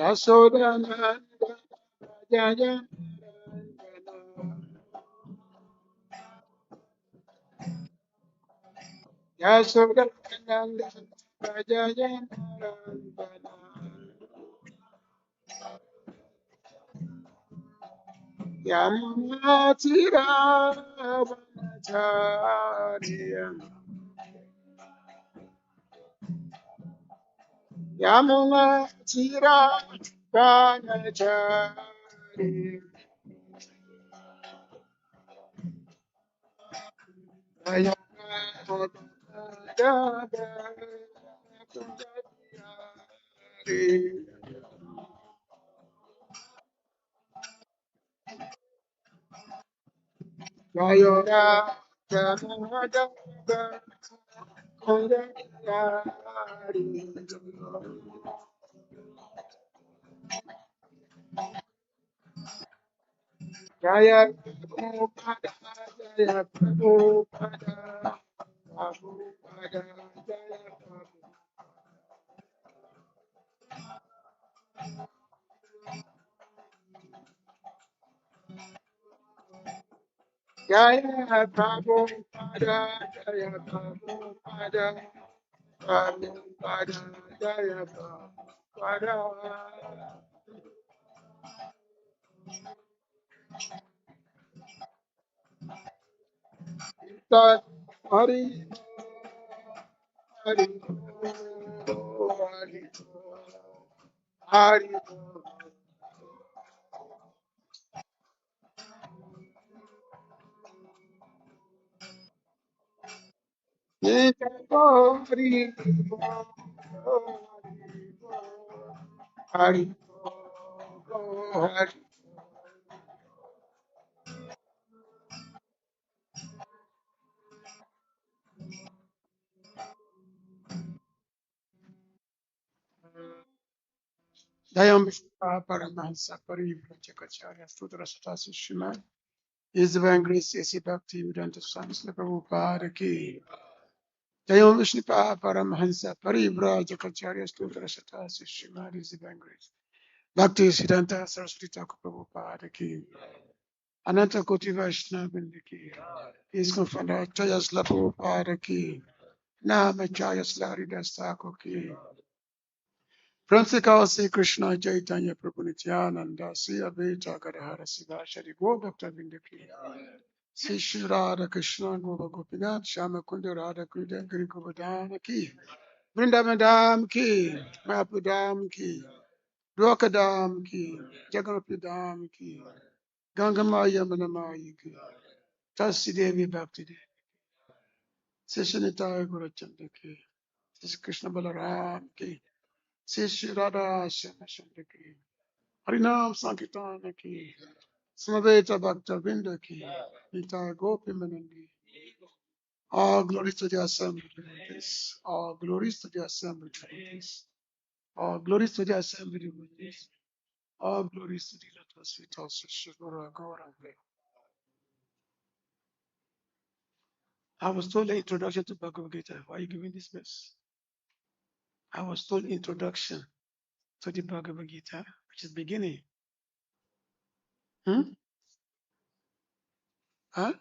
Yasodhananda Jaya Yasodhananda Jaya Yamunatira Vanacharya Yamunatira Vanacharya Jaya Jaya Prabhupada, Jaya Prabhupada, Prabhupada, Jaya Prabhupada. Jaya Prabhupada, Jaya Prabhupada, Prabhupada, Jaya Prabhupada. Hari, Hari, Hari, Hari. Hari, Hari, Hari. Dayam Paramahansa Parivrajakacharya Sudra Satasi Shima. His divine grace, A.C. Bhakti Vedanta Swami Srila Prabhupada ki. Dayam Vishnipa Paramahansa Parivrajakacharya Sudra Satasi Shima. His divine grace. Bhakti Siddhanta Saraswati Thakur Prabhupada ki. Ananta Koti Vaishnava Vrinda ki. ISKCON founder Chaya Srila Prabhupada ki. Nama Chaya Srila Haridas Thakur ki. Pransikal Sri Krishna Chaitanya Prabhu Nityananda Sri Advaita Gadadhara Sivasari Go Bhakta Vindaki Sri Shri Radha Krishna Gopa Gopinath Shama Kunda Radha Krida Giri Govardhana Ki Vrindavan Dham Ki Mahaprabhu Dham Ki Dwaka Dham Ki Jagannath Dham Ki Ganga Maya Manamaya Ki Tasi Devi Bhakti Devi Sri Shanitaya Gurachanda Ki Sri Krishna Balaram Ki Sri Shri Radha Shama Shanda Ki Harinam Sankirtana Ki, Samaveta Bhakta Vrinda Ki, Nitya Gopi Manandi. All glories to the assembly devotees. All glories to the assembly devotees. All glories to the assembly devotees. All glories to the lotus feet of Shivara Gauranga. I was told the introduction to Bhagavad-Gita. Why are you giving this verse? I was told introduction to the Bhagavad-Gita, which is beginning. Hmm? Huh?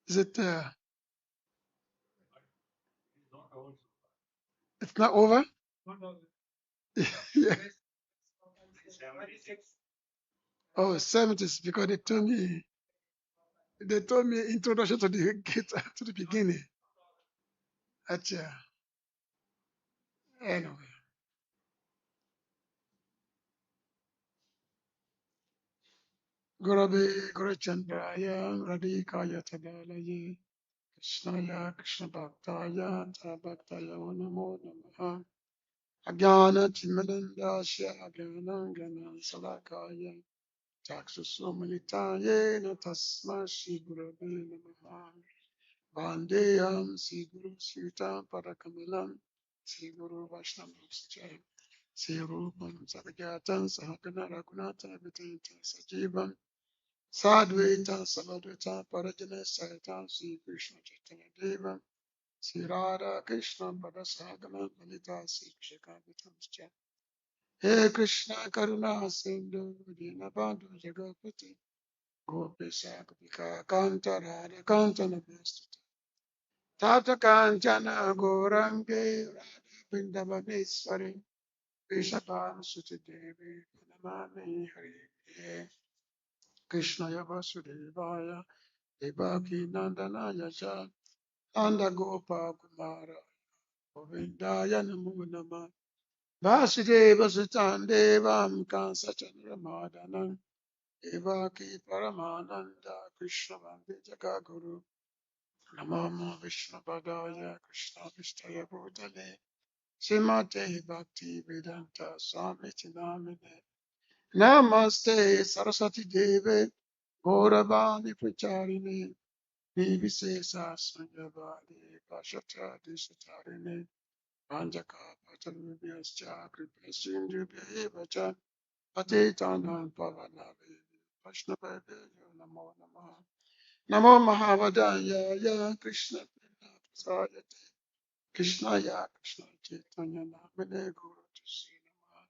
Is it, it's not over? Yeah. Oh, 70s, because they told me introduction to the Gita to the beginning. Acha. Anyway. Gurabe Gurachandraya Radhikaya Tadalaye Krishnaya Krishna Bhaktaya Tabhaktaya Namo Namaha Agyana Chimadandasya Agyana Gana Salakaya Chaksusomilitaye Natasma Shri Gurave Namaha Vandeyam Sri Guru Sita Parakamalam Sri Guru Vaishnava Sri Rupam Sargatan Sahagana Raghunatha Vitinta Sajivam Sadvaita Savadvita Parajana Sahita Sri Krishna Chaitanya Devam Sri Radha Krishna Padasagana Malita Sri Krishna Vitamscha He Krishna Karuna Sindhu Dinabandhu Jagapati Gopisa Gopika Kanta Radha Kanta Namaste Tata Kanchana Gorange Radha Vrindavaneshwari Vishabhan Suti Devi Namami Hari Krishna Vasudevaya Devaki Nandana Yasha Nanda Gopa Kumara Govindaya Namo Namah Vasudeva Sutan Devam Kansa Chandra Devaki Paramananda Krishna Vande Jagaguru Namama Vishnu Padaya Krishna Vistaya Bhutale Srimate Bhakti Vedanta Swamiti Namine Namaste Saraswati Deve Gauravani Pracharini Nivise Sanyavadi Pashata Disatarini Panjaka Patarubhyascha Kripasindhubhya Vacha Patitanam Pavanavi Vaishnavaya Namo Namaha Namo Mahavadaya Ya Krishna Prasaya Krishna Ya Krishna Chaitanya Namane Guru Tasi Namaha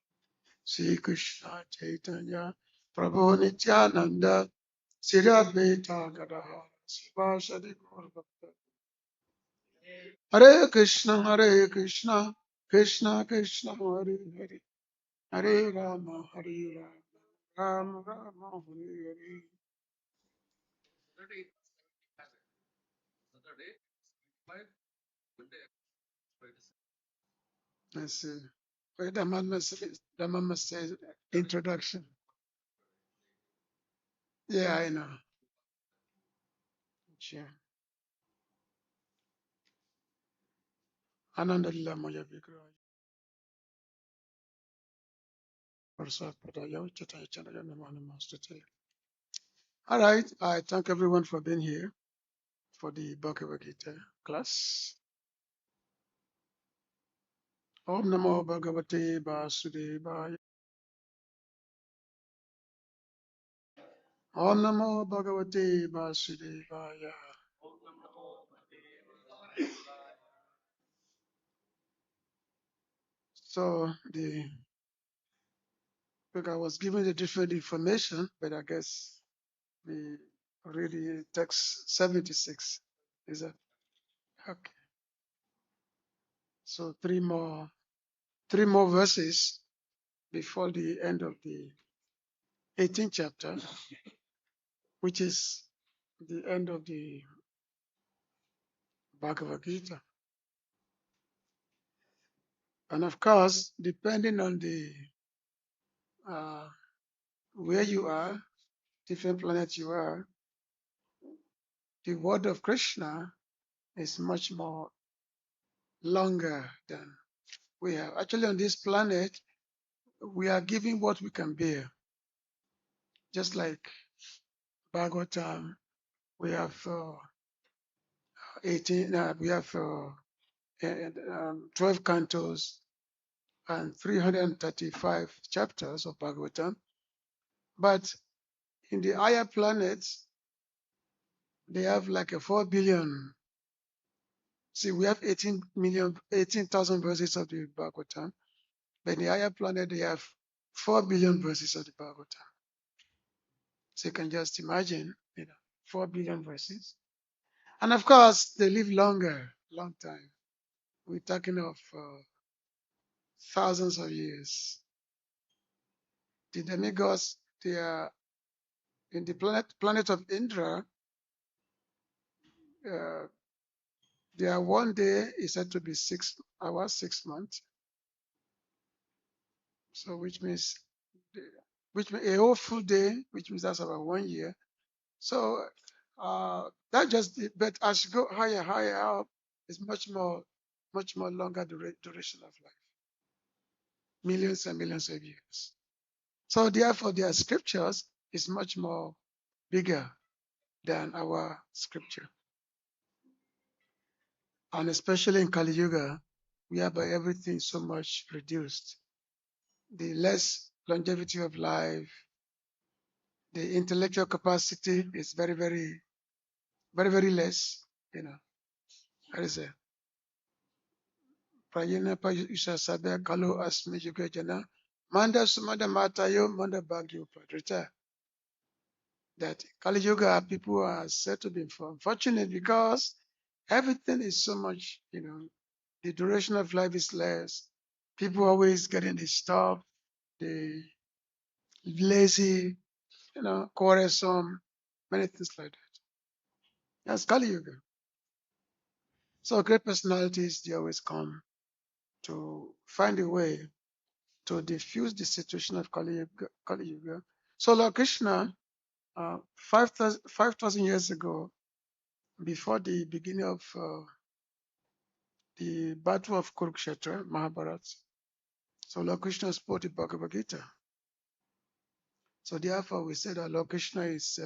Sri Krishna Chaitanya Prabhu Nityananda Sri Advaita Gadadhara Sivasadi Gaur Bhakta Hare Krishna Krishna Krishna Hare Hare Hare Rama Hare Rama Rama Rama Hare Hare. Let's see. Wait, the mama says introduction. Yeah, I know. Sure. Anandalila Maya Vigra. All right. I thank everyone for being here for the Bhagavad-Gita class. Om Namo Bhagavate Vasudevaya. Om Namo Bhagavate Vasudevaya. So because I was given the different information, but I guess we already text 76. Is that okay? So three more verses before the end of the 18th chapter, which is the end of the Bhagavad-Gita. And of course, depending on the uh, where you are, different planets you are, the word of Krishna is much more longer than we have. Actually, on this planet, we are giving what we can bear. Just like Bhagavatam, we have 18, we have 12 cantos and 335 chapters of Bhagavatam. But in the higher planets, they have like a 4 billion. See, we have 18,000 verses of the Bhagavatam. But in the higher planet, they have 4 billion verses of the Bhagavatam. So you can just imagine, 4 billion verses. And of course, they live longer, long time. We're talking of thousands of years. The demigods, they are in the planet of Indra. Their one day is said to be 6 hours, 6 months. So which means a whole full day, which means that's about 1 year. So that just, but as you go higher up, it's much more longer duration of life, millions and millions of years. So therefore, their scriptures is much more bigger than our scripture, and especially in Kali Yuga, whereby everything is so much reduced. The less longevity of life, the intellectual capacity is very, very, very, very less. That is a Prayena pa Isa Sabe Kalo Asme Yuga Jana Manda Sumanda Matayo Manda Bhagyo Padrita. That Kali Yuga people are said to be fortunate because everything is so much, the duration of life is less. People always getting disturbed, they lazy, quarrelsome, many things like that. That's Kali Yuga. So great personalities, they always come to find a way to diffuse the situation of Kali Yuga. So Lord Krishna, 5,000 years ago, before the beginning of the Battle of Kurukshetra, Mahabharata, so Lord Krishna spoke the Bhagavad-Gita. So therefore we say that Lord Krishna is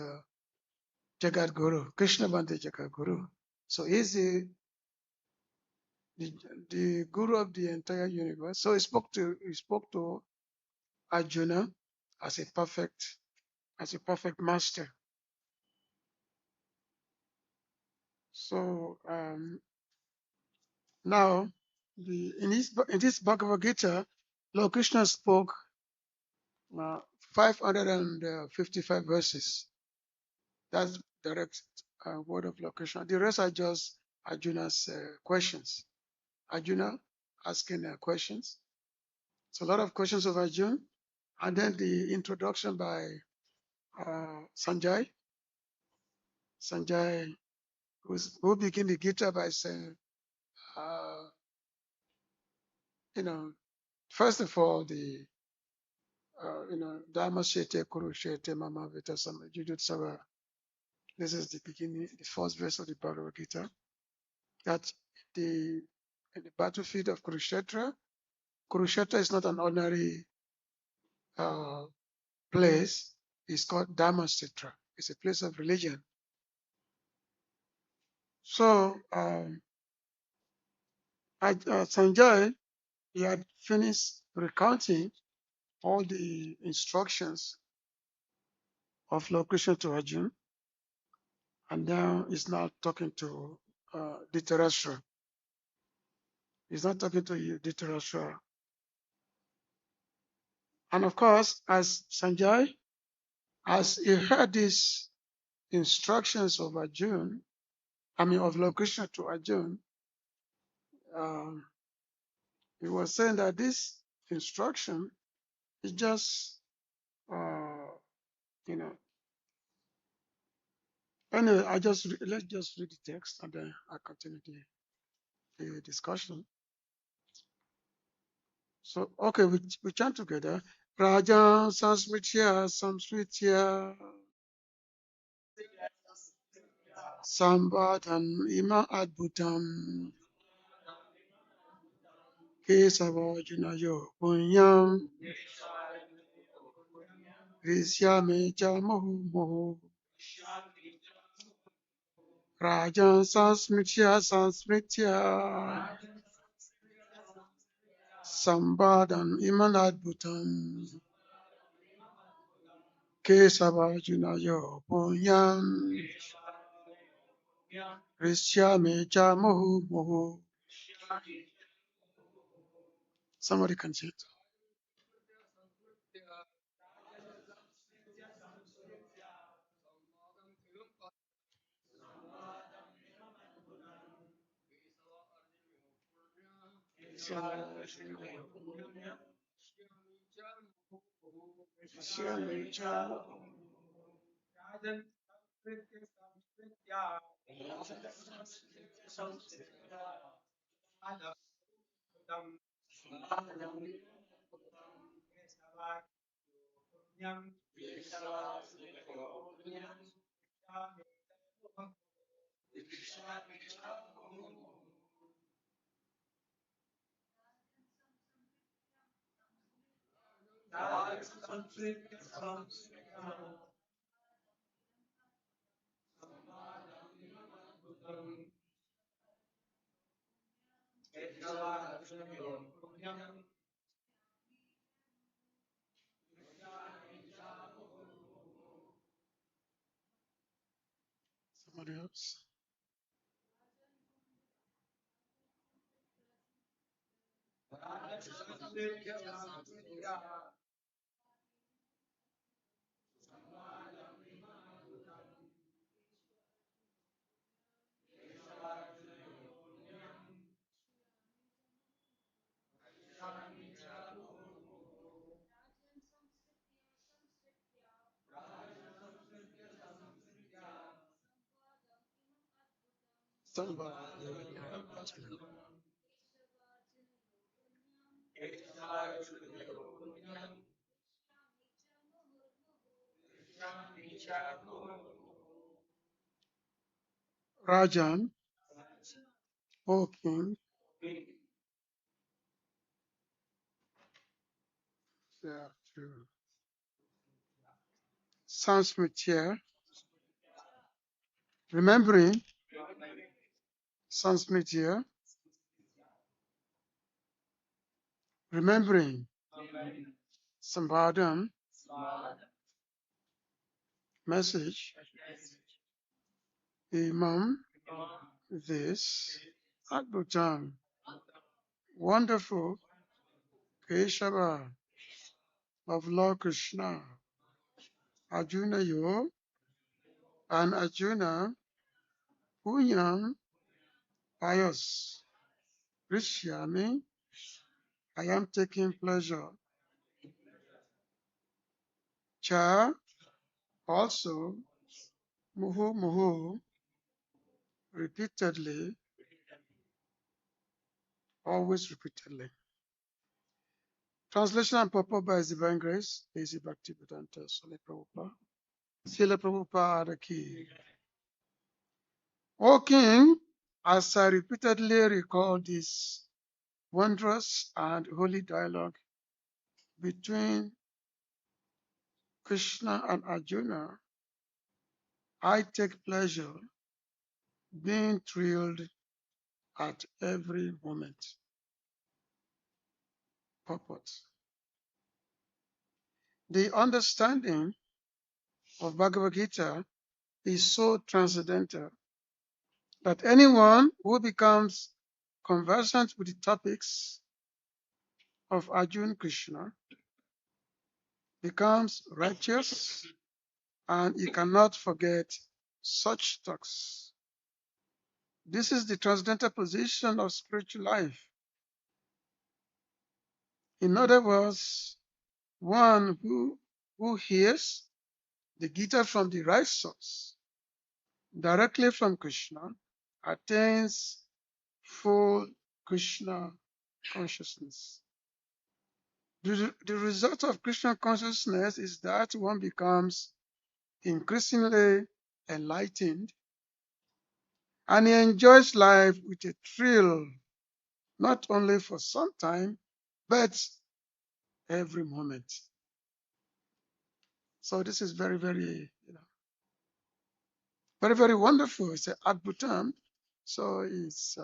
Jagat Guru, Krishna Bhante Jagat Guru. So he's the guru of the entire universe. So he spoke to Arjuna as a perfect master. So now in this Bhagavad Gita, Lord Krishna spoke 555 verses. That's direct word of Lord Krishna. The rest are just Arjuna's questions. Arjuna asking questions. So a lot of questions of Arjuna, and then the introduction by Sanjay. Sanjay, who began the Gita by saying, uh, first of all, Dharma Shete Kuru Shete Mama Vita Sama Judut Sava. This is the beginning, the first verse of the Bhagavad Gita. That in the battlefield of Kurukshetra, Kurukshetra is not an ordinary place. It's called Dharmakshetra. It's a place of religion. So Sanjay, he had finished recounting all the instructions of Lord Krishna to Arjuna, and now he's now talking to Dhritarashtra. He's not talking to you, Dhritarashtra. And of course, as Sanjay, as he heard these instructions of of Lord Krishna to Arjuna, um, he was saying that this instruction is just, you know, anyway, let's just read the text and then I continue the discussion. So, okay, we chant together. Raja Samsmitya Samsmitya Sambadhan Ima Adbhutam Kesavajanayo Punyam Risyame Jamahu Moho Raja Samsmitya Sambadhan Ima Adbhutam Kesavajanayo Punyam Risyame Jamahu Moho. Somebody can chant. Somebody else. Rajan, O King, Sansmritya, remembering Sansmritya, remembering Sambhadam, message, Imam, this, Adbhutam, wonderful, Keshava, of Lord Krishna, Arjuna Yo, and Arjuna, Punyam, pious, Rishyami, I am taking pleasure. Cha, also, Muhu Muhu, repeatedly, always repeatedly. Translation and purport by His Divine Grace, Daisy Bhakti-Vedanta Swami Prabhupada. Srila Prabhupada Ki. O King, as I repeatedly recall this wondrous and holy dialogue between Krishna and Arjuna, I take pleasure being thrilled at every moment. Purport. The understanding of Bhagavad-Gita is so transcendental that anyone who becomes conversant with the topics of Arjuna Krishna becomes righteous, and he cannot forget such talks. This is the transcendental position of spiritual life. In other words, one who hears the Gita from the right source, directly from Krishna, attains full Krishna consciousness. The result of Krishna consciousness is that one becomes increasingly enlightened, and he enjoys life with a thrill, not only for some time, but every moment. So this is very, very, very, very wonderful. It's an adbhutam. So it's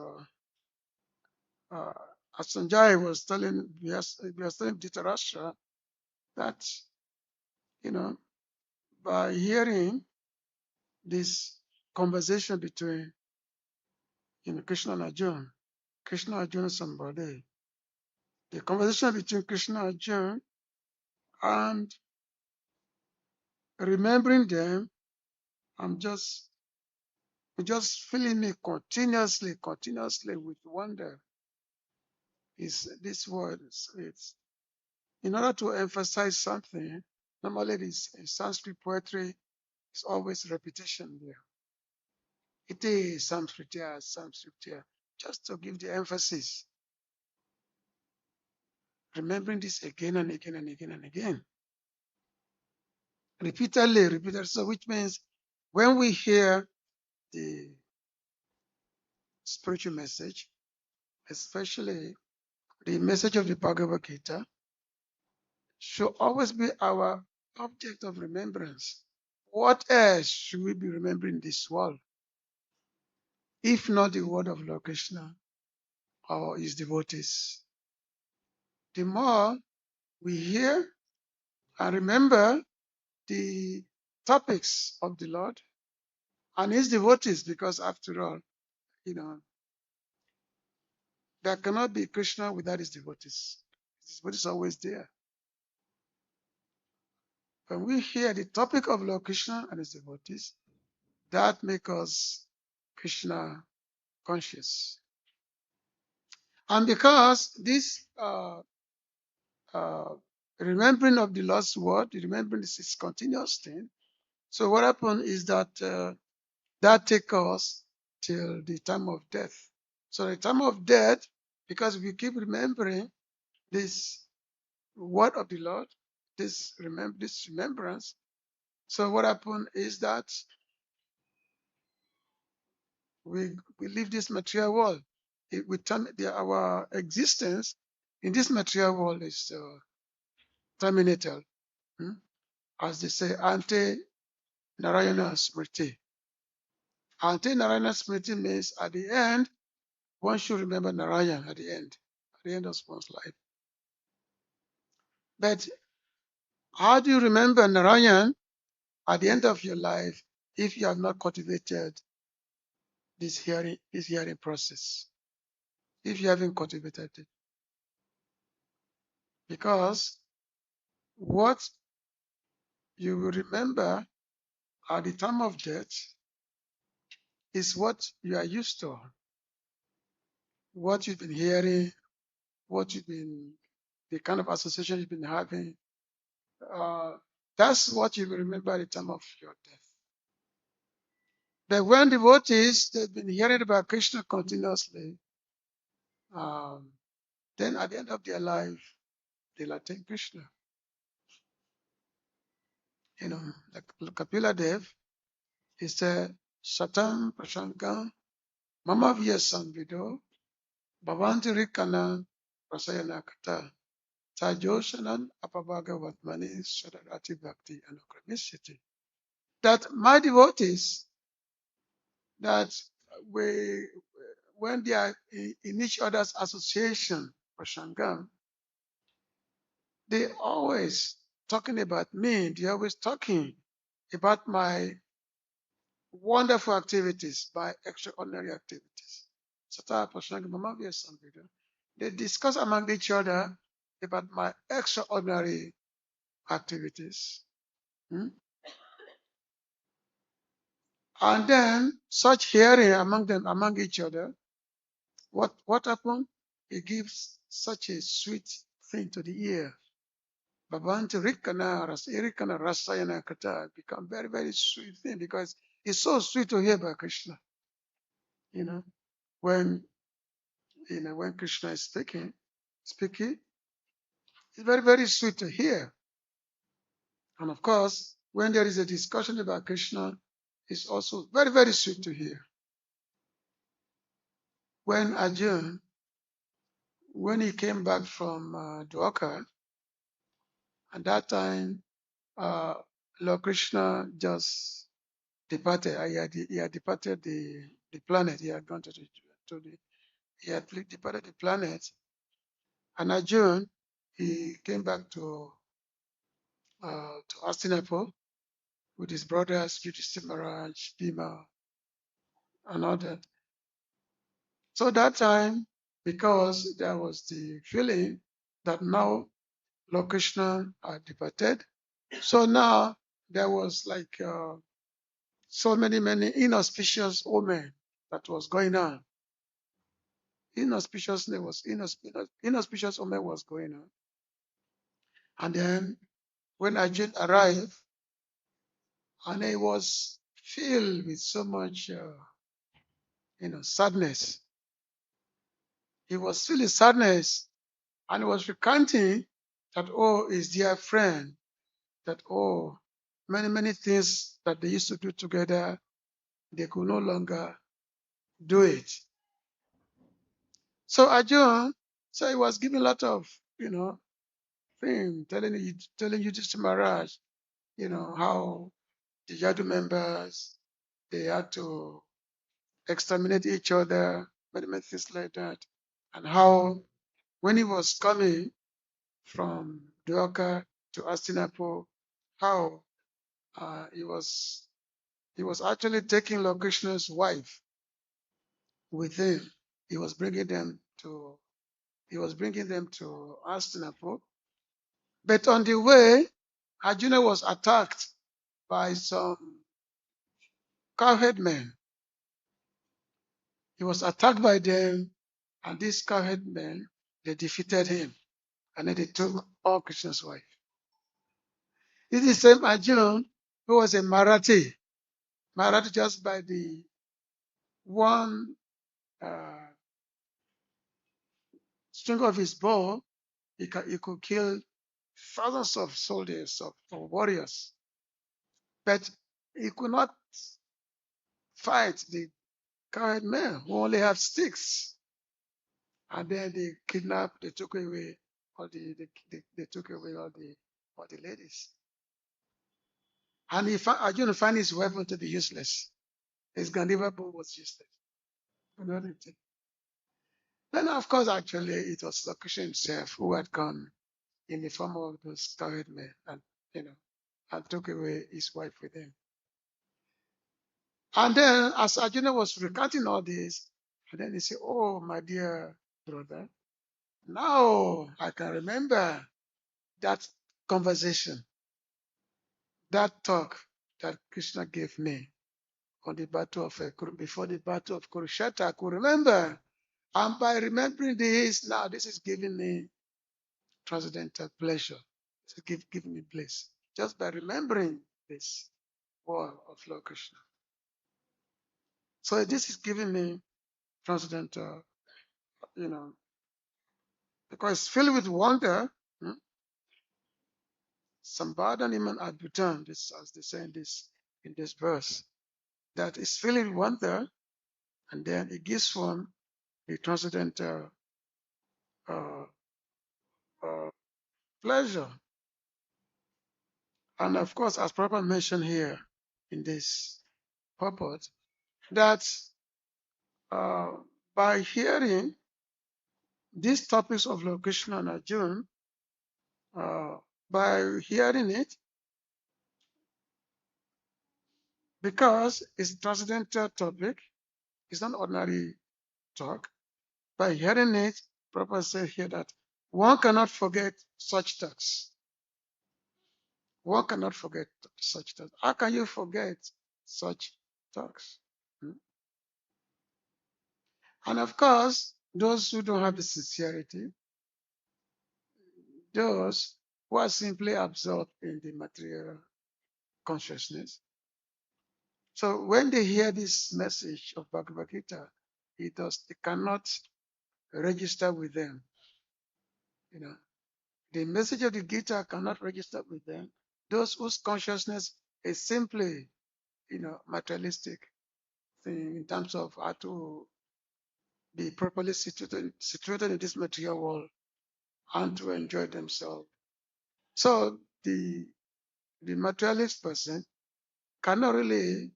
as Sanjay was telling, we are telling Dhritarashtra that, by hearing this conversation between, Krishna and Arjuna, Krishna, Arjuna, somebody, the conversation between Krishna and Arjuna, and remembering them, I'm just filling me continuously with wonder. Is this word? It's in order to emphasize something. Normally, this in Sanskrit poetry is always repetition there. It is Samskritya, just to give the emphasis. Remembering this again and again and again and again. Repeatedly. So which means when we hear the spiritual message, especially the message of the Bhagavad Gita, should always be our object of remembrance. What else should we be remembering in this world, if not the word of Lord Krishna or his devotees? The more we hear and remember the topics of the Lord and his devotees, because after all, there cannot be Krishna without his devotees. His devotees are always there. When we hear the topic of Lord Krishna and his devotees, that makes us Krishna conscious. And because this remembering of the Lord's word, the remembering is continuous thing. So what happens is that that takes us till the time of death. So the time of death, because we keep remembering this word of the Lord, this remembrance. So what happened is that we leave this material world. Our existence in this material world is terminated. Hmm? As they say, ante Narayana Smriti. Ante Narayana Smriti means at the end, one should remember Narayan at the end of one's life. But how do you remember Narayan at the end of your life if you have not cultivated this hearing process? If you haven't cultivated it, because what you will remember at the time of death is what you are used to, what you've been hearing, the kind of association you've been having. That's what you will remember at the time of your death. But when devotees, they've been hearing about Krishna continuously, then at the end of their life, they'll attain Krishna. Like Kapila Dev, he said, Shatam Prashankam Mama Vyasam Vido Bhavanti Rikana Rasayana Kata Tajoshanan Apabaga Vatmani Sadarati Bhakti Anukramisiti. That my devotees, that when they are in each other's association, Prashangam, they always talking about me. They always talking about my wonderful activities, my extraordinary activities. Sata Prashangam Mama Vyasam Vido. They discuss among each other about my extraordinary activities. Hmm? And then such hearing among each other, what happened? It gives such a sweet thing to the ear. Bhavanti Rikana Rasayana Kata become very, very sweet thing because it's so sweet to hear about Krishna. When when Krishna is speaking, it's very, very sweet to hear. And of course, when there is a discussion about Krishna, it's also very, very sweet to hear. When Arjuna, when he came back from Dwarka, at that time, Lord Krishna just departed. He had departed the planet. He had gone he had departed the planet. And Arjuna, he came back to Hastinapur with his brothers, Yudhishthira Maharaj, Bhima, and all that. So that time, because there was the feeling that now Lord Krishna had departed, so now there was like so many inauspicious omen that was going on. Inauspicious omen was going on. And then when Arjun arrived, and he was filled with so much sadness. He was filled with sadness, and he was recounting that, oh, his dear friend, that, oh, many things that they used to do together, they could no longer do it. So Arjun, so he was giving a lot of, thing, telling you this to Maharaj, how the Yadu members, they had to exterminate each other, many things like that. And how when he was coming from Dwarka to Hastinapur, how he was actually taking Lord Krishna's wife with him. He was bringing them to Hastinapur. But on the way, Arjuna was attacked by some cowherd men. He was attacked by them, and these cowherd men, they defeated him, and then they took all Krishna's wife. This is the same Arjuna who was a Marathi just by the one string of his bow, he could kill thousands of soldiers, of warriors, but he could not fight the cowherd men who only have sticks. And then they kidnapped, they took away they took away all the ladies. And Arjuna found his weapon to be useless. His Gandhiva bow was useless. Another thing. Then, of course, actually, it was Krishna himself who had come in the form of those cowherd men, and and took away his wife with him. And then, as Arjuna was recounting all this, and then he said, "Oh, my dear brother, now I can remember that conversation, that talk that Krishna gave me on the battle of before the battle of Kurukshetra. I could remember, and by remembering this, now this is giving me transcendental pleasure. It's giving me bliss just by remembering this word of Lord Krishna. So this is giving me transcendental, because it's filled with wonder. Sambhadan iman adbhutam, this as they say in this verse, that is filled with wonder, and then it gives one the transcendental uh, pleasure. And of course, as Prabhupada mentioned here in this purport, that uh, by hearing these topics of Lord Krishna and Arjuna, by hearing it, because it's transcendental topic, it's not ordinary talk. By hearing it, Prabhupada said here that one cannot forget such talks. One cannot forget such talks. How can you forget such talks? And of course, those who don't have the sincerity, those who are simply absorbed in the material consciousness. So when they hear this message of Bhagavad-Gita, it cannot register with them. The message of the Gita cannot register with them. Those whose consciousness is simply, materialistic thing in terms of how to be properly situated in this material world and to enjoy themselves. So the materialist person cannot really,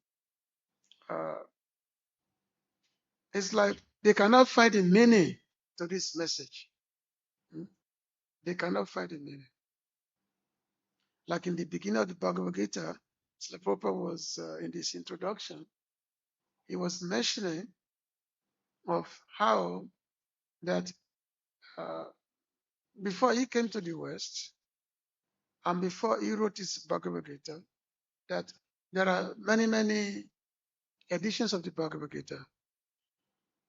it's like they cannot find a meaning to this message. They cannot find a meaning. Like in the beginning of the Bhagavad Gita, Srila Prabhupada was in this introduction, he was mentioning of how that before he came to the West and before he wrote his Bhagavad Gita, that there are many, many editions of the Bhagavad Gita.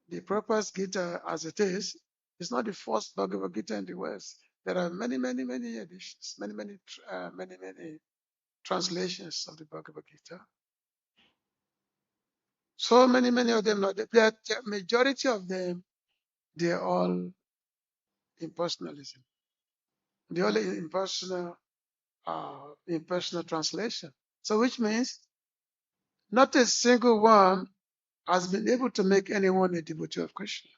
The Prabhupada's Gita as it is not the first Bhagavad Gita in the West. There are many, many, many editions, many, many translations of the Bhagavad Gita. So many, many of them, the majority of them, they're all impersonalism. They're all impersonal translation. So which means not a single one has been able to make anyone a devotee of Krishna.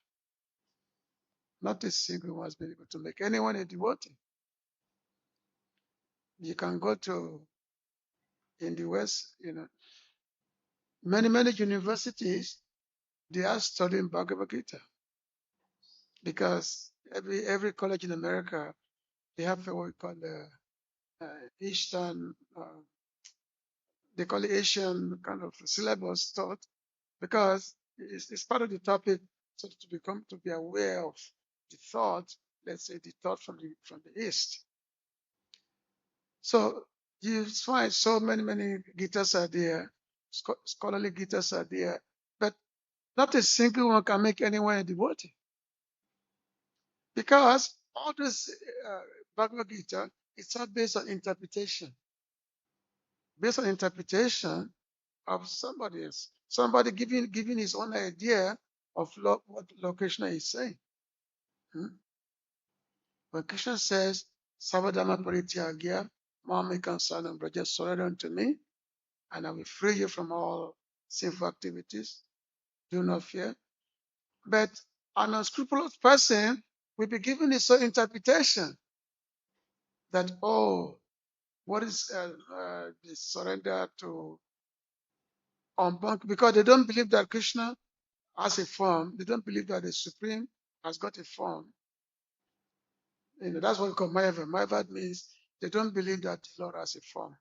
Not a single one has been able to make anyone a devotee. You can go to, in the West, many, many universities, they are studying Bhagavad Gita. Because every college in America, they have what we call the Eastern, they call it Asian kind of syllabus taught, because it's part of the topic, so to be aware of the thought, let's say the thought from the East. So you find so many Gitas are there, scholarly Gitas are there, but not a single one can make anyone a devotee. Because all this Bhagavad Gita, it's all based on interpretation. Based on interpretation of somebody else. Somebody giving his own idea of what Lord Krishna is saying. Hmm? When Krishna says, Savadama Parityagya, Mamikam Sanam Braja, surrender unto me, and I will free you from all sinful activities. Do not fear. But an unscrupulous person will be given his own interpretation that, oh, what is the surrender to unbunk? Because they don't believe that Krishna has a form. They don't believe that the Supreme has got a form. That's what we call Mayavad. Mayavad means they don't believe that the Lord has a form.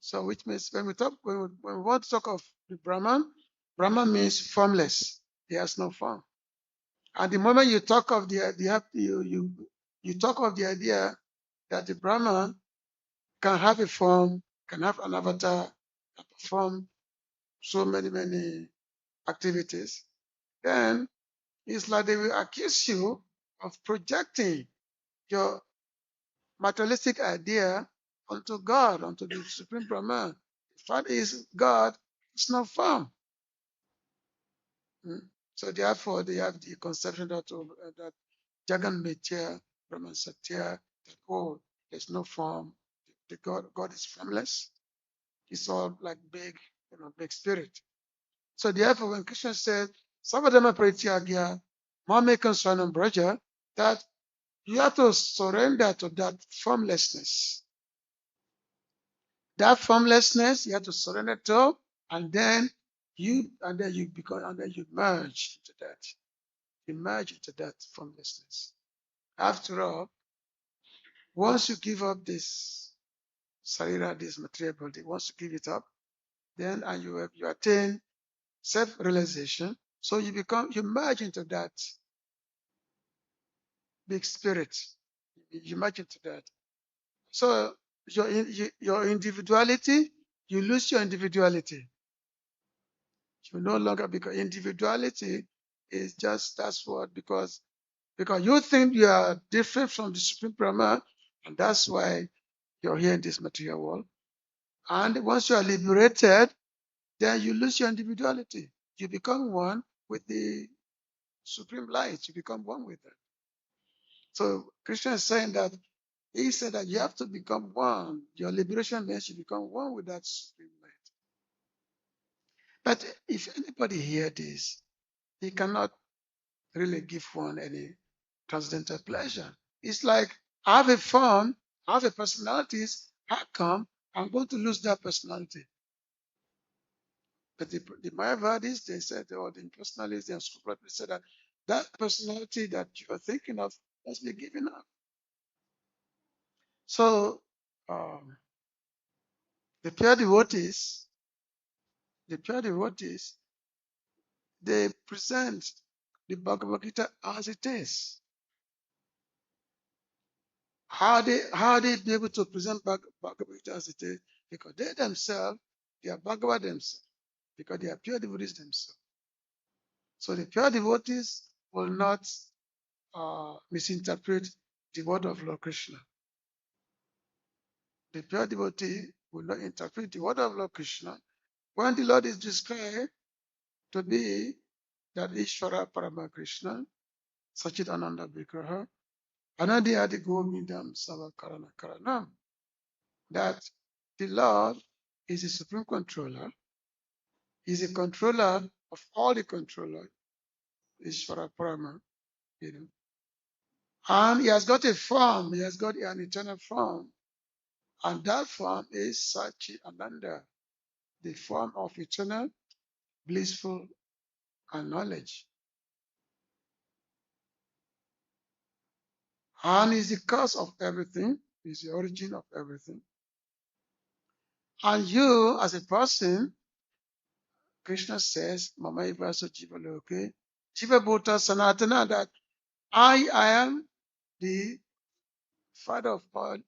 So which means when we want to talk of the Brahman, Brahman means formless. He has no form. And the moment you talk of you talk of the idea that the Brahman can have a form, can have an avatar, can perform so many activities, then it's like they will accuse you of projecting your materialistic idea onto God, onto the Supreme Brahman. The fact is, God is not form. So therefore, they have the conception that Jagan Mitya, Brahman Satya, that oh, there's no form. The God is formless. It's all like big, big spirit. So therefore, when Krishna said, Savadama Parityagya, Mamekam Swanam Braja, that you have to surrender to that formlessness. That formlessness you have to surrender to, and then you merge into that. You merge into that formlessness. After all, once you give up this sarira, this material body, once you give it up, then and you attain self-realization, so you merge into that big spirit. You merge into that. So your individuality, you lose your individuality. You no longer, because individuality is just that's what because you think you are different from the Supreme Brahman, and that's why you're here in this material world. And once you are liberated, then you lose your individuality. You become one with the Supreme Light. You become one with it. So Krishna is saying that he said that you have to become one. Your liberation means you become one with that Supreme Light. But if anybody hear this, he cannot really give one any transcendental pleasure. It's like I have a form, I have a personality. How come I'm going to lose that personality? But the Mayavadis, they said, or the impersonalists, the unscrupulous, they said that personality that you are thinking of must be given up. So the pure devotees, they present the Bhagavad-Gita as it is. How they be able to present Bhagavad-Gita as it is? Because they themselves, they are Bhagavad themselves, because they are pure devotees themselves. So the pure devotees will not misinterpret the word of Lord Krishna. The pure devotee will not interpret the word of Lord Krishna when the Lord is described to be that Ishwara Parama Krishna, Sachit Ananda Vigraha, Anadi Adi Govindam Savakarana Karanam, that the Lord is the supreme controller, is a controller of all the controllers, Ishwara Parama, and he has got a form, he has got an eternal form, and that form is Sachit Ananda, the form of eternal, blissful, and knowledge. And is the cause of everything, is the origin of everything. And you, as a person, Krishna says, Mama Ivaso Jiva Loke, Jiva Bhuta Sanatana, that I am the father of all,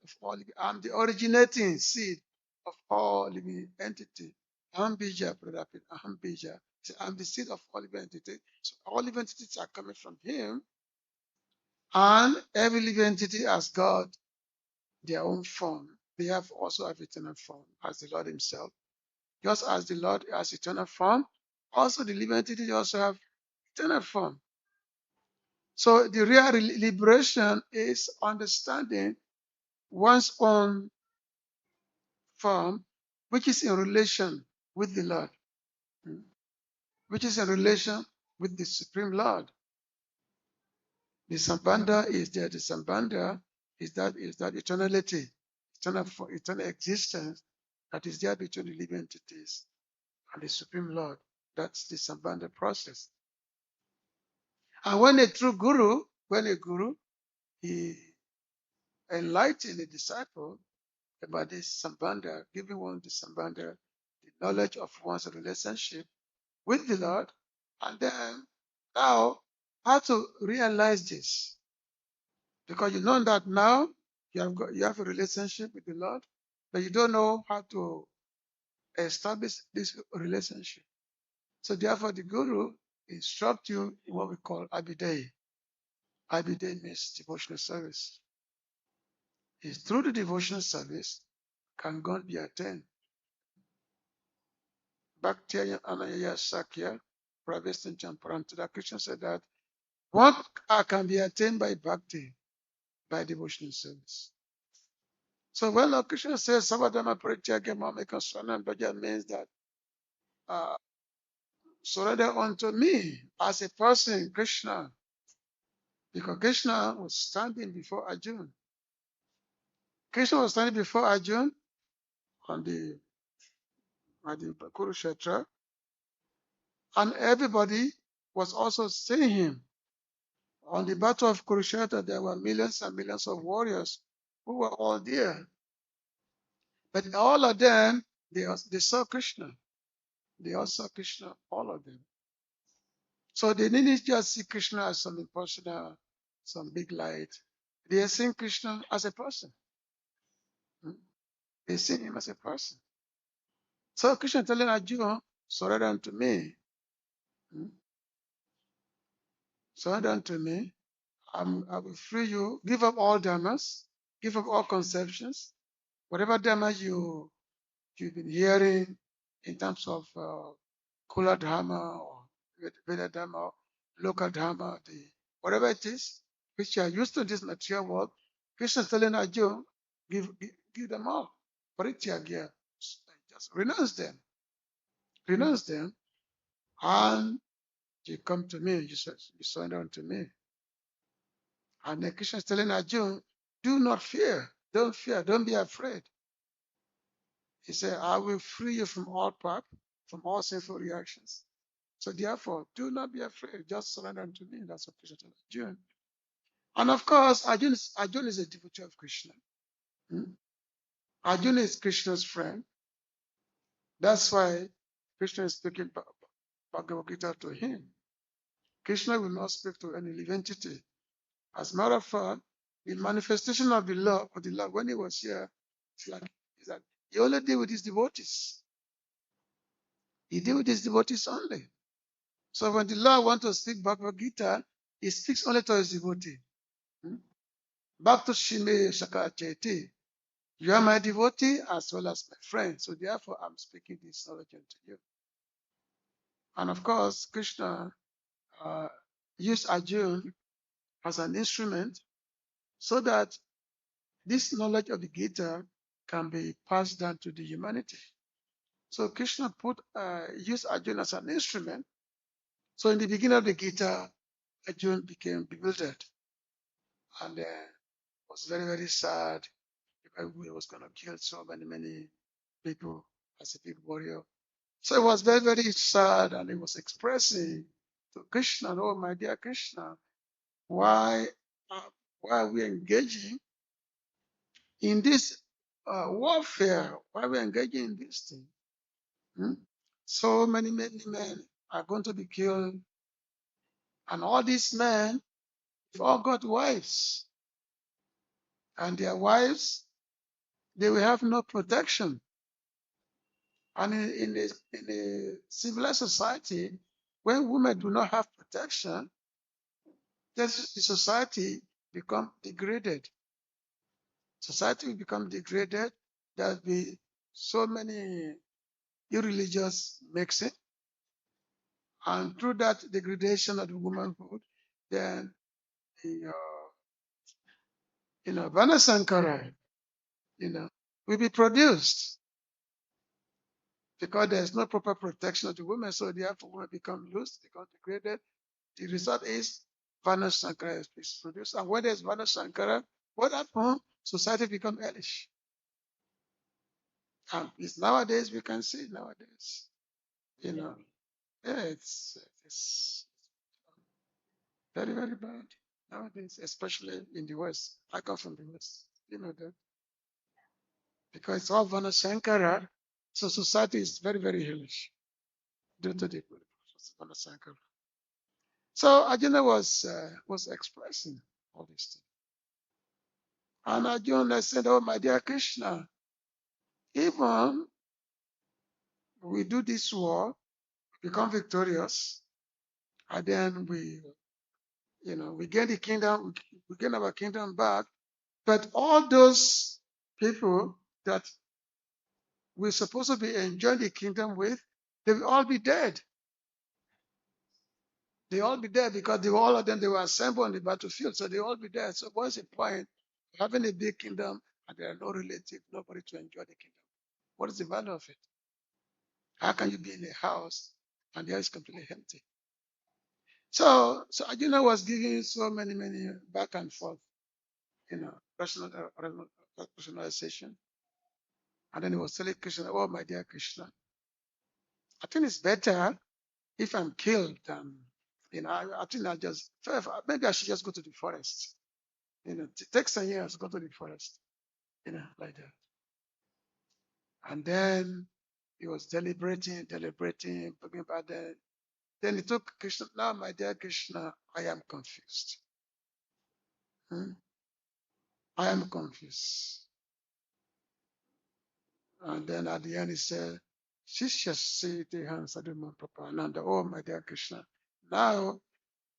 I'm the originating seed of all living entity. Aham Bija, Pradapit, Aham Bija. I'm the seed of all living entities. So all living entities are coming from him. And every living entity has got their own form. They also have eternal form as the Lord himself. Just as the Lord has eternal form, also the living entity also have eternal form. So the real liberation is understanding one's own form, which is in relation with the Lord, which is in relation with the Supreme Lord. The Sambandha is there. The Sambandha is that eternality, eternal existence that is there between the living entities and the Supreme Lord. That's the Sambandha process. And when a true guru, he enlightened the disciple about this Sambandha, giving one the Sambandha, the knowledge of one's relationship with the Lord, and then now how to realize this. Because you know that now you have a relationship with the Lord, but you don't know how to establish this relationship. So therefore the Guru instruct you in what we call Abhidai. Abhidai means devotional service. It's through the devotional service can God be attained. Bhakti Anaya Sakya, Pravestan Champarantara, Krishna said that what can be attained by bhakti, by devotional service. So when Lord Krishna says Savadama Parityagya Mameka Swanam Bhaja means that surrender unto me as a person, Krishna. Because Krishna was standing before Arjuna. Krishna was standing before Arjuna at the Kurukshetra, and everybody was also seeing him. On the battle of Kurukshetra, there were millions and millions of warriors who were all there. But all of them, they saw Krishna. They all saw Krishna, all of them. So they didn't just see Krishna as some impersonal, some big light. They are seeing Krishna as a person. They see him as a person. So Krishna telling Arjuna, surrender unto me. Surrender unto me. I will free you. Give up all dharmas. Give up all conceptions. Whatever dharma you've been hearing in terms of Kula Dharma or Veda Dharma or local Dharma, whatever it is, which you are used to in this material world, Krishna is telling Arjuna, give them all. Parityagya. Just renounce them. Renounce them. And you come to me, you surrender unto me. And then Krishna is telling Arjuna, do not fear. Don't fear. Don't be afraid. He said, I will free you from all path, from all sinful reactions. So therefore, do not be afraid. Just surrender unto me. That's what Krishna told Arjuna. And of course, Arjuna is a devotee of Krishna. Arjuna is Krishna's friend. That's why Krishna is speaking Bhagavad-Gita to him. Krishna will not speak to any living entity. As a matter of fact, the manifestation of the Lord, when he was here, it's like that he only deal with his devotees. He deal with his devotees only. So when the Lord wants to speak Bhagavad-Gita, he speaks only to his devotee. Bhakta Shime Shakacheti. You are my devotee as well as my friend. So therefore, I'm speaking this knowledge unto you. And of course, Krishna used Arjuna as an instrument so that this knowledge of the Gita can be passed down to the humanity. So Krishna used Arjuna as an instrument. So in the beginning of the Gita, Arjuna became bewildered and was very, very sad because he was going to kill so many people as a big warrior. So he was very, very sad and he was expressing to Krishna, oh my dear Krishna, why are we engaging in this warfare? Why are we engaging in this thing? So many men are going to be killed. And all these men, they've all got wives. And their wives, they will have no protection. And in a civilized society, when women do not have protection, the society become degraded. Society will become degraded. There'll be so many irreligious mixing, and through that degradation of the womanhood, then the Vanasankara, will be produced because there's no proper protection of the women, so therefore women become loose, become degraded. The result is Vanasankara is produced, and when there's Vanasankara, what happens? Society becomes hellish. And it's nowadays we can see nowadays, yeah, it's very, very bad nowadays, especially in the West. I come from the West, you know that. Because it's all Vanasankara, so society is very, very hellish due to the Vanasankara. So Arjuna was expressing all these things. And Arjuna said, oh, my dear Krishna, even we do this war, become victorious, and then we gain the kingdom, we gain our kingdom back. But all those people that we're supposed to be enjoying the kingdom with, they will all be dead. They all be dead because all of them, they were assembled on the battlefield, so they all be dead. So what's the point of having a big kingdom and there are no relative, nobody to enjoy the kingdom? What is the value of it? How can you be in a house and the house is completely empty? So Arjuna was giving so many back and forth, rationalization. And then he was telling Krishna, oh, my dear Krishna, I think it's better if I'm killed than, I think maybe I should just go to the forest. Take some years, go to the forest, like that. And then he was deliberating, talking about that. Then he took Krishna, now, my dear Krishna, I am confused. I am confused. And then at the end he said, Shishya Siti Hansaduma Papa Ananda, oh, my dear Krishna, now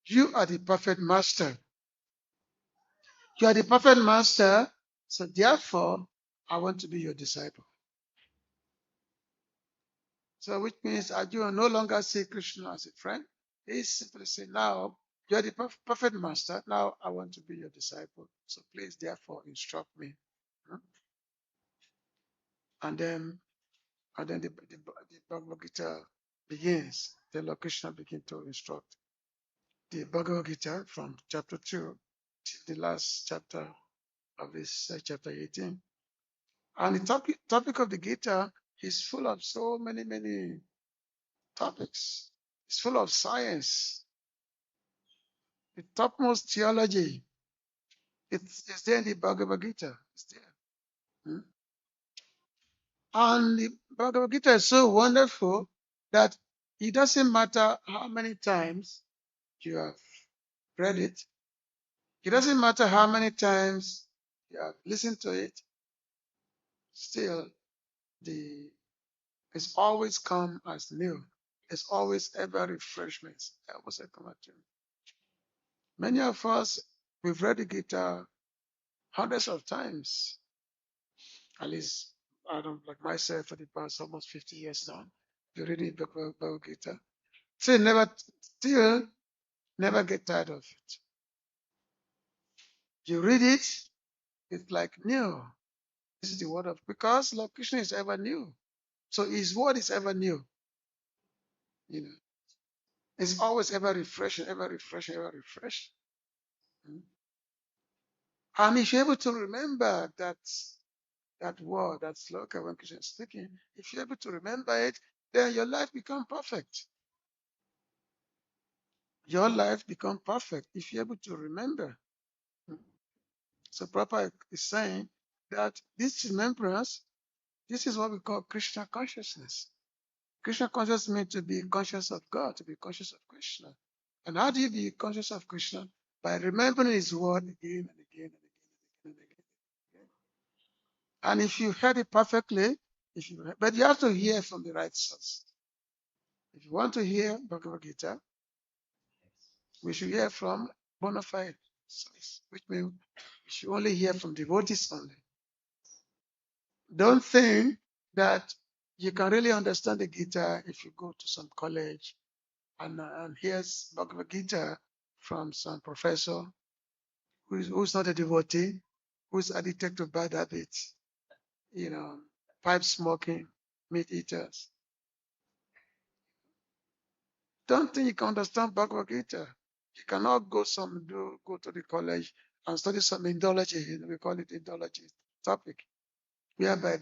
you are the perfect master. You are the perfect master, so therefore, I want to be your disciple. So which means Arjuna no longer see Krishna as a friend. He simply say, now, you are the perfect master. Now I want to be your disciple. So please, therefore, instruct me. And then the Bhagavad-Gita begins. The Lord Krishna begins to instruct. The Bhagavad-Gita from chapter 2 to the last chapter of this chapter 18. And the topic of the Gita is full of so many topics. It's full of science. The topmost theology. It's there in the Bhagavad Gita. It's there. And the Bhagavad Gita is so wonderful that it doesn't matter how many times you have read it. It doesn't matter how many times you have listened to it. Still, it's always come as new. It's always ever refreshment. Many of us, we've read the Gita hundreds of times. At least, I don't like myself for the past almost 50 years now. You're reading Bhagavad Gita. Still never get tired of it. You read it, it's like new. This is the word of, because Lord Krishna is ever new. So his word is ever new. It's always ever refreshing, ever refreshing, ever refreshing. And if you're able to remember that word, that sloka when Krishna is speaking, if you're able to remember it, then your life becomes perfect. Your life becomes perfect if you're able to remember. So Prabhupada is saying that this remembrance, this is what we call Krishna consciousness. Krishna consciousness means to be conscious of God, to be conscious of Krishna. And how do you be conscious of Krishna? By remembering his word again and again and again and again and again. And if you heard it perfectly, but you have to hear from the right source. If you want to hear Bhagavad Gita, we should hear from bona fide source, which means we should only hear from devotees only. Don't think that You can really understand the Gita if you go to some college and hears Bhagavad-Gita from some professor who's not a devotee, who's addicted to bad habits, pipe smoking, meat eaters. Don't think you can understand Bhagavad-Gita. You cannot go to the college and study some Indology, we call it Indology topic, whereby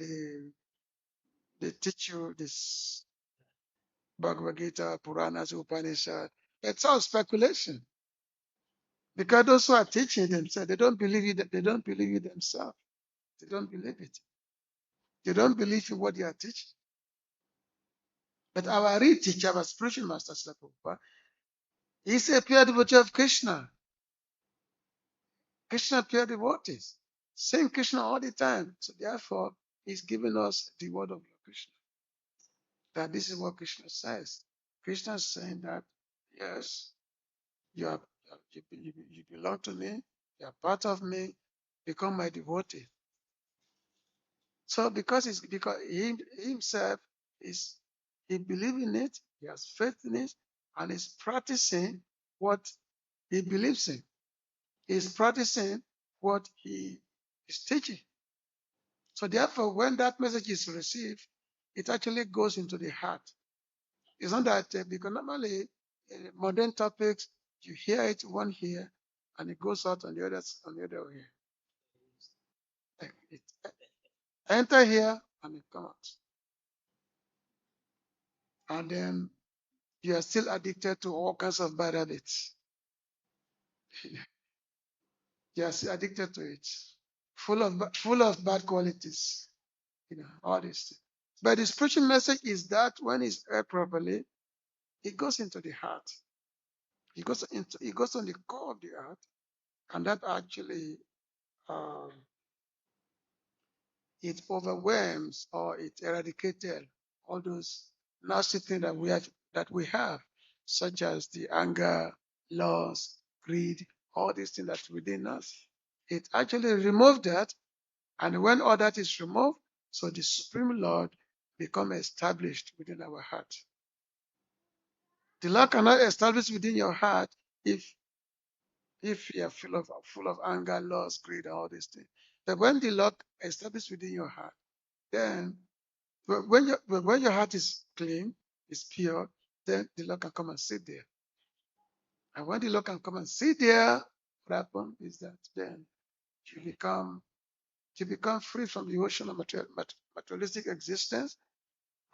they teach you this Bhagavad-Gita, Puranas, Upanishad. It's all speculation. Because those who are teaching themselves, they don't believe it, they don't believe it themselves. They don't believe it. They don't believe in what they are teaching. But our real teacher, our spiritual master, Srila Prabhupada, he's a pure devotee of Krishna. Krishna pure devotees. Sing Krishna all the time. So therefore, he's giving us the word of Krishna. That this is what Krishna says. Krishna is saying that, yes, you belong to me, you are part of me, become my devotee. So because he himself he believes in it, he has faith in it, and is practicing what he believes in. He's practicing what he is teaching. So therefore, when that message is received, it actually goes into the heart. It's not that because normally modern topics, you hear it one here, and it goes out on the other ear. It enter here and it comes out. And then you are still addicted to all kinds of bad habits. You are still addicted to it. Full of bad qualities. All these things. But the spiritual message is that when it's heard properly, it goes into the heart. It goes on the core of the heart, and that actually it overwhelms or it eradicated all those nasty things that we have, such as the anger, loss, greed, all these things that's within us. It actually removed that, and when all that is removed, so the Supreme Lord become established within our heart. The Lord cannot establish within your heart if you are full of anger, loss, greed, all these things. But when the Lord establishes within your heart, then when your heart is clean, is pure, then the Lord can come and sit there. And when the Lord can come and sit there, what happens is that then you become free from the ocean of materialistic existence,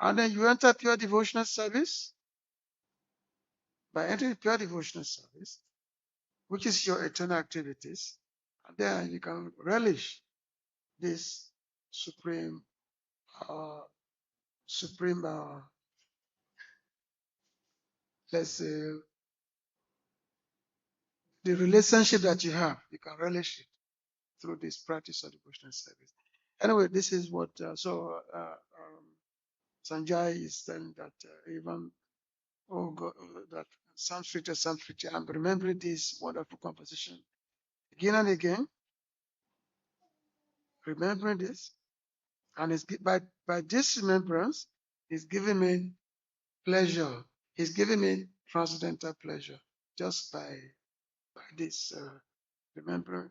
and then you enter pure devotional service. By entering pure devotional service, which is your eternal activities, and then you can relish this supreme, uh, supreme, let's say, the relationship that you have. You can relish it through this practice of devotional service. Anyway, this is what. Sanjay is saying that even God, that Sanskrit. I'm remembering this wonderful conversation again and again, remembering this, and it's by this remembrance, it's giving me pleasure. He's giving me transcendental pleasure just by this remembering.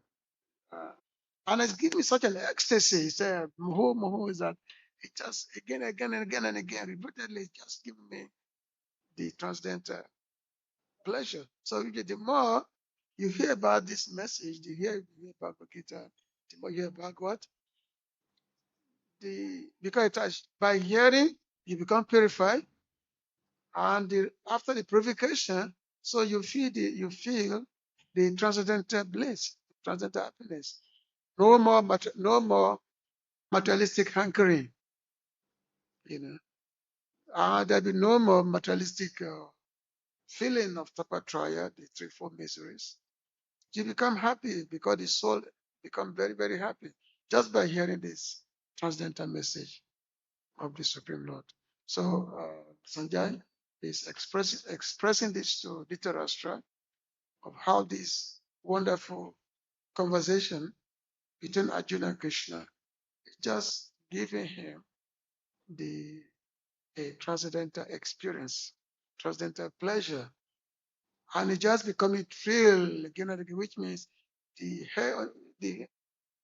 And it's giving me such an ecstasy. He said, Moho is that it just again and again, repeatedly, it's just giving me the transcendental pleasure. So the more you hear about this message, you hear about Bhagavad-Gita, the more you hear about what? Because it has, by hearing, you become purified. And after the purification, so you feel the transcendental bliss, transcendental happiness. No more materialistic hankering, there'll be no more materialistic feeling of tapatria, the threefold miseries. You become happy because the soul become very, very happy just by hearing this transcendental message of the Supreme Lord. So Sanjay is expressing this to Dhritarashtra of how this wonderful conversation between Arjuna and Krishna is just giving him the a transcendental experience, transcendental pleasure. And it just becoming thrill again and again, which means the hair, the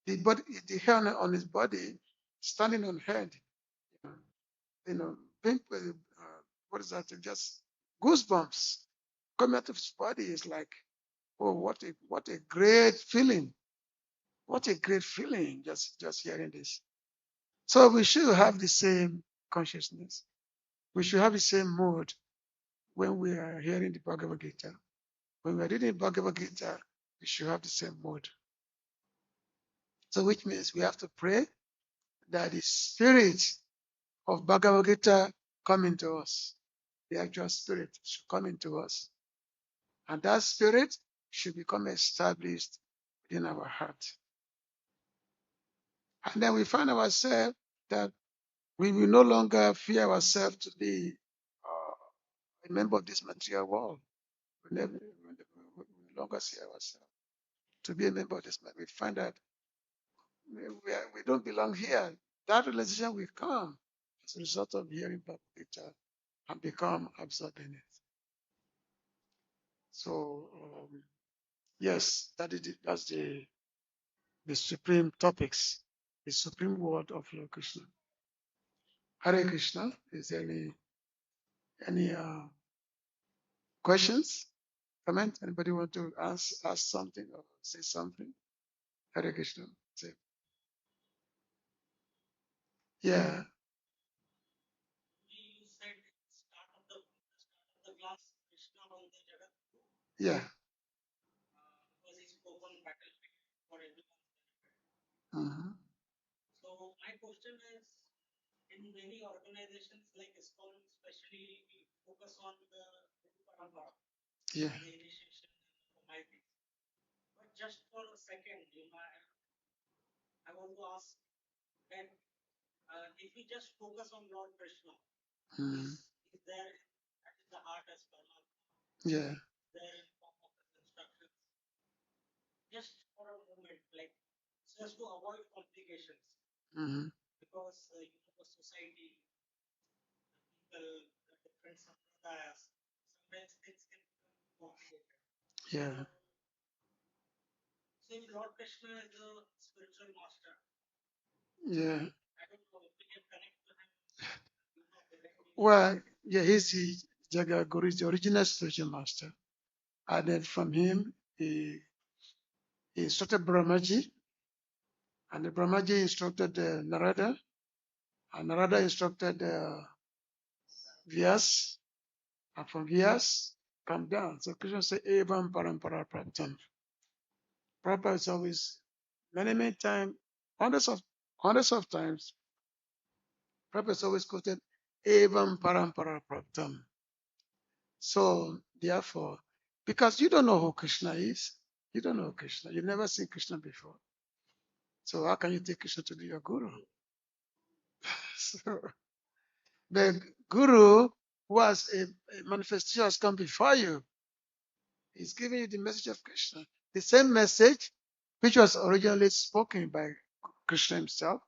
the body, the hair on his body standing on head, you know, being, what is that? Just goosebumps coming out of his body is like, oh, what a great feeling! What a great feeling! Just hearing this. So we should have the same consciousness. We should have the same mood when we are hearing the Bhagavad Gita. When we are reading Bhagavad Gita, we should have the same mood. So which means we have to pray that the spirit of Bhagavad Gita come into us. The actual spirit should come into us. And that spirit should become established in our heart. And then we find ourselves that we will no longer fear ourselves to be a member of this material world. We no longer see ourselves to be a member of this. We find that we don't belong here. That realization will come as a result of hearing Bhagavad Gita and become absorbed in it. So yes, that's the supreme topics, the supreme word of Lord Krishna. Hare Krishna. Is there any questions, comment? Anybody want to ask something or say something? Hare Krishna. Say, yeah. Yeah. Mhm. Yeah. Mhm. Yeah. Mhm. Yeah. Yeah. Well, yeah, he's the Jagaguru, is the original spiritual master. And then from him, he instructed Brahmaji, and the Brahmaji instructed Narada, and Narada instructed Vyas, and from Vyas, come down. So Krishna said, Evam Parampara Praptam. Prabhupada is always, many times, hundreds of times, Prabhupada is always quoted, Evam Parampara Praptam. So, therefore, because you don't know who Krishna is, you don't know Krishna, you've never seen Krishna before. So, how can you take Krishna to be your guru? So, the guru who has a manifestation has come before you, is giving you the message of Krishna. The same message which was originally spoken by Krishna himself,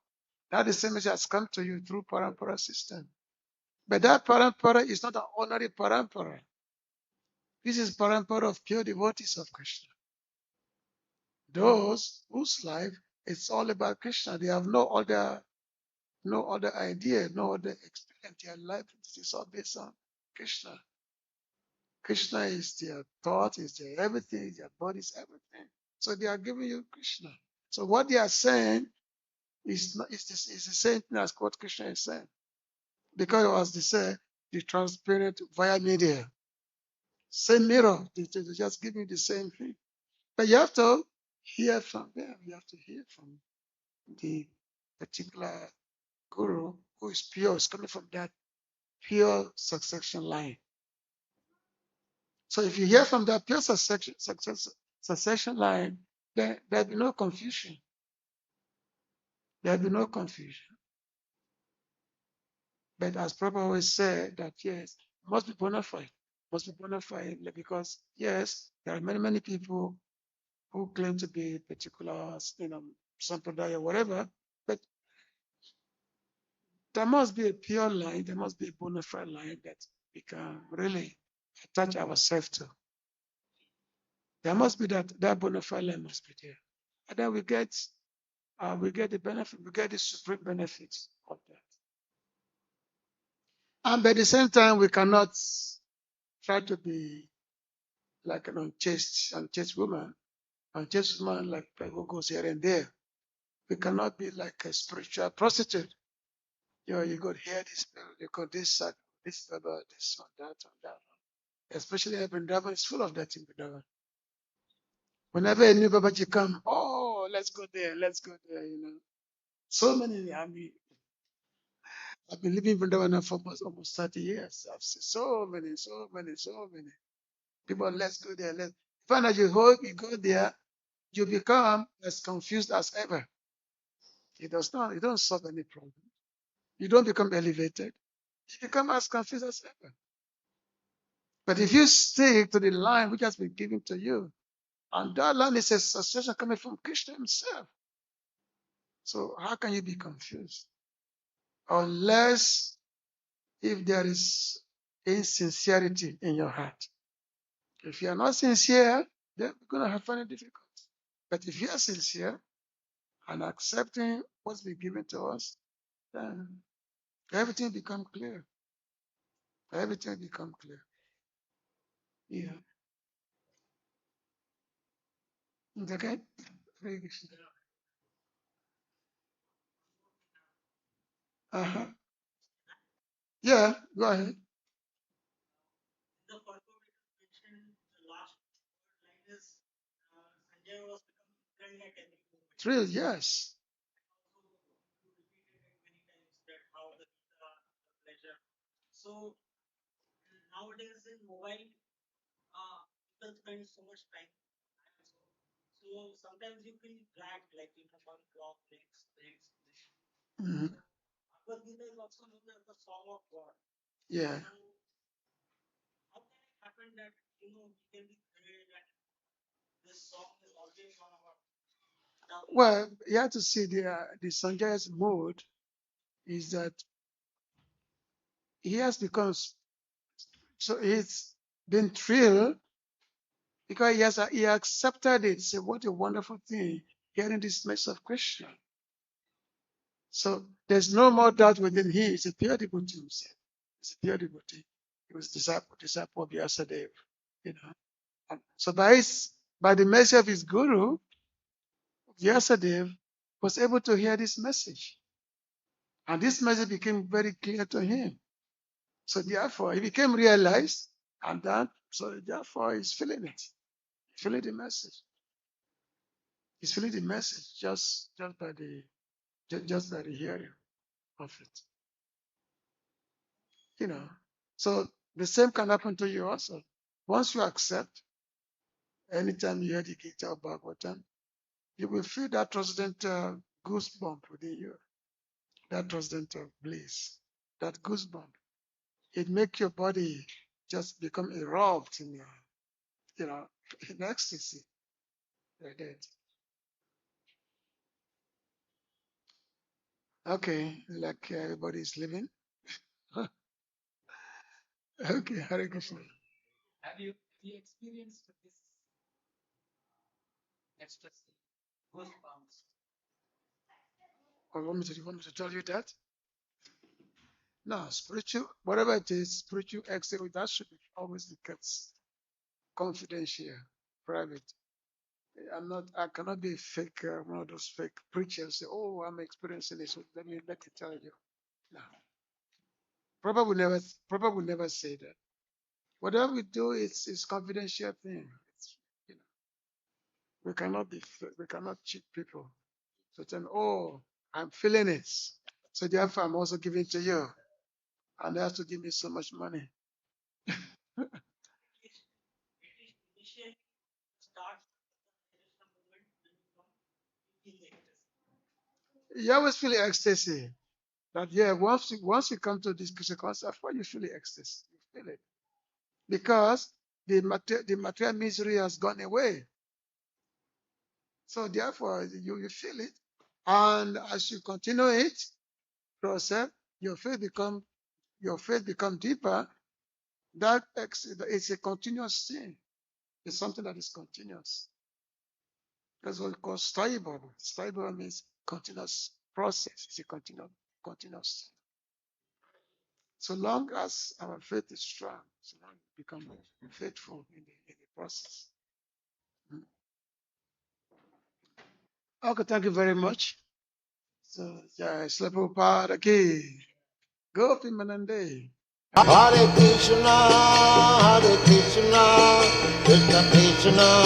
that the same message has come to you through parampara system. But that parampara is not an ordinary parampara. This is parampara of pure devotees of Krishna. Those whose life is all about Krishna. They have no other idea, no other experience. Their life is all based on Krishna. Krishna is their thought, is their everything, their body is everything. So they are giving you Krishna. So what they are saying is the same thing as what Krishna is saying. Because as they say, the transparent via media. Same mirror. They just give you the same thing. But you have to hear from them. You have to hear from the particular guru who is pure, is coming from that pure succession line. So if you hear from that pure succession line, then there'll be no confusion. There'll be no confusion. But as Prabhupada always said, that yes, must be bona fide. Must be bona fide because yes, there are many people who claim to be particular, sampradaya or whatever, but There must be a pure line. There must be a bona fide line that we can really attach ourselves to. There must be that bona fide line must be there. And then we get the benefit, we get the supreme benefits of that. And by the same time, we cannot try to be like an unchaste woman, like who goes here and there. We cannot be like a spiritual prostitute. You got here this, you got this, this about this one, that one, that one. Especially Vrindavan is full of that in Vrindavan. Whenever a new Babaji come, oh, let's go there, you know. So many, I've been living in Vrindavan now for almost 30 years. I've seen so many. People, let's go there. Let's find out you go there, you become as confused as ever. It don't solve any problem. You don't become elevated. You become as confused as ever. But if you stick to the line which has been given to you, and that line is a suggestion coming from Krishna himself. So how can you be confused? Unless if there is insincerity in your heart. If you are not sincere, then we're going to find it difficult. But if you are sincere and accepting what's been given to us, then everything become clear. Everything become clear. Yeah. It's okay? Very good. Uh-huh. Yeah, go ahead. Thrill, yes. Mhm. Yeah. Well, you have to see the Sanjaya's mood is that he has become so he's been thrilled because he accepted it. So what a wonderful thing hearing this message of Krishna. So there's no more doubt within him. He's a pure devotee himself. He's a pure devotee. He was disciple of Vyasadeva, you know. And so by the mercy of his guru, Vyasadeva was able to hear this message. And this message became very clear to him. So therefore, he became realized, and that so therefore he's feeling it. He's feeling the message. He's feeling the message just by the hearing of it. You know. So the same can happen to you also. Once you accept, anytime you hear the Gita or Bhagavatam, you will feel that transcendental goosebump within you, that transcendental bliss, that goosebump. It makes your body just become erupt in in ecstasy. Like that. Okay, like everybody's living. Okay, Hare Krishna. Or you want me to tell you that? No, spiritual, whatever it is, spiritual excellence, that should be always be kept confidential, private. I cannot be fake, one of those fake preachers. Say, oh, I'm experiencing this. So let me tell you. No, Prabhupada will never say that. Whatever we do, it's confidential thing. It's, you know, we cannot cheat people. So tell me, oh, I'm feeling it. So therefore, I'm also giving to you, and they have to give me so much money. You always feel ecstasy. That yeah, once you come to this Krishna concept, why you feel the ecstasy? You feel it because the material misery has gone away. So therefore, you feel it, and as you continue it process, your faith become deeper. That is a continuous thing. It's something that is continuous. That's what we call stable. Stable means continuous process. It's a continuous. So long as our faith is strong, so long we become faithful in the process. Okay, thank you very much. So, Prabhupada ki Gopi Manande. Hare Krishna, Krishna Krishna.